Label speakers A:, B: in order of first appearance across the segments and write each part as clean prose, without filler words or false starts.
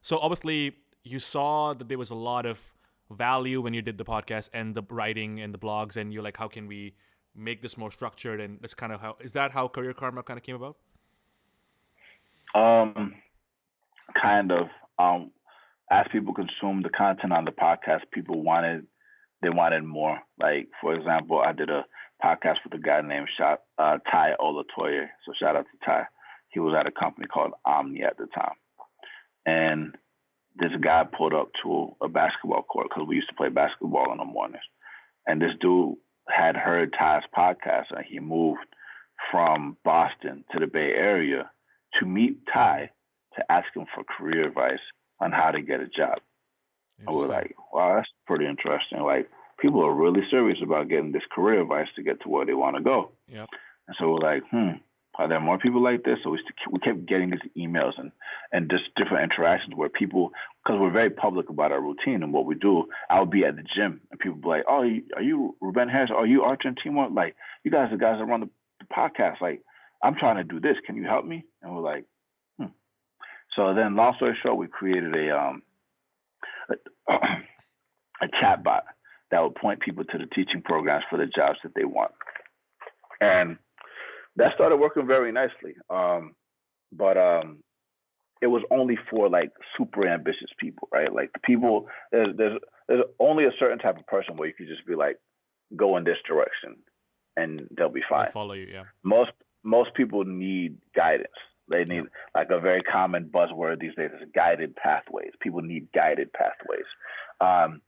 A: So obviously you saw that there was a lot of value when you did the podcast and the writing and the blogs, and you're like, how can we make this more structured? And that's kind of how, is that how Career Karma kind of came about?
B: Um, kind of. Um, as people consumed the content on the podcast, they wanted more. Like for example, I did a podcast with a guy named Ty Olatoye. So shout out to Ty. He was at a company called Omni at the time, and this guy pulled up to a basketball court because we used to play basketball in the mornings. And this dude had heard Ty's podcast, and he moved from Boston to the Bay Area to meet Ty to ask him for career advice on how to get a job. And we're
A: Interesting.
B: like, wow, that's pretty interesting. Like, people are really serious about getting this career advice to get to where they want to go.
A: Yep.
B: And so we're like, are there more people like this? So we kept getting these emails and just different interactions where people, because we're very public about our routine and what we do. I would be at the gym and people would be like, oh, are you Ruben Harris? Are you Archer and Teamwork? Like, you guys are the guys that run the podcast. Like, I'm trying to do this. Can you help me? And we're like, hmm. So then, long story short, we created a, a chat bot that would point people to the teaching programs for the jobs that they want. And that started working very nicely. But it was only for like super ambitious people, right? Like the
A: Yep.
B: people there's only a certain type of person where you could just be like, go in this direction and they'll be
A: They'll
B: fine.
A: follow you. Yeah.
B: Most most people need guidance. They need
A: Yep.
B: like a very common buzzword these days is guided pathways. People need guided pathways. Um,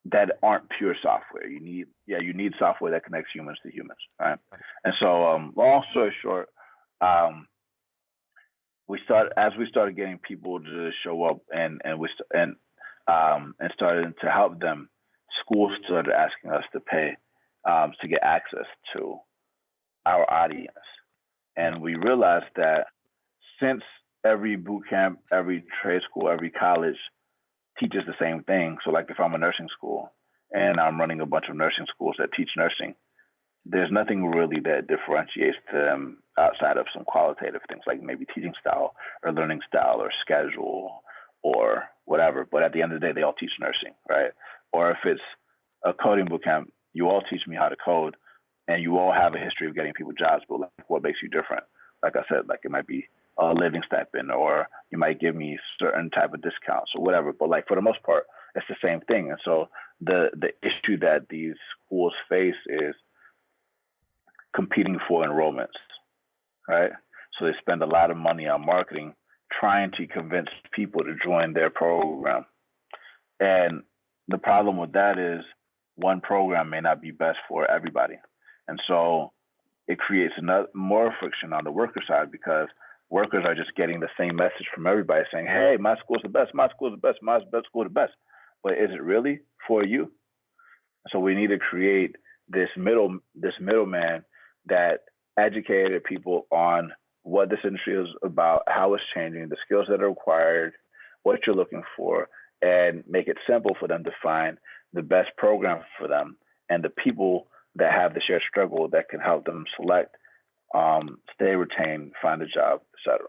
B: that aren't pure software. You need software that connects humans to humans, right? And so, long story short, um, we started getting people to show up and started to help them. Schools started asking us to pay to get access to our audience,
A: Yep.
B: and we realized that since every boot camp, every trade school, every college teaches the same thing. So, like if I'm a nursing school and I'm running a bunch of nursing schools that teach nursing, there's nothing really that differentiates them outside of some qualitative things like maybe teaching style or learning style or schedule or whatever. But at the end of the day, they all teach nursing, right? Or if it's a coding boot camp, you all teach me how to code and you all have a history of getting people jobs, but like, what makes you different? Like I said, like it might be a living stipend or you might give me certain type of discounts or whatever. But like for the most part, it's the same thing. And so the issue that these schools face is competing for enrollments, right? So they spend a lot of money on marketing trying to convince people to join their program. And the problem with that is one program may not be best for everybody. And so it creates more friction on the worker side because workers are just getting the same message from everybody saying, hey, my school's the best, my school's the best, my best school the best. But is it really for you? So we need to create this middleman that educated people on what this industry is about, how it's changing, the skills that are required, what you're looking for, and make it simple for them to find the best program for them and the people that have the shared struggle that can help them select, stay retained, find a job, etc.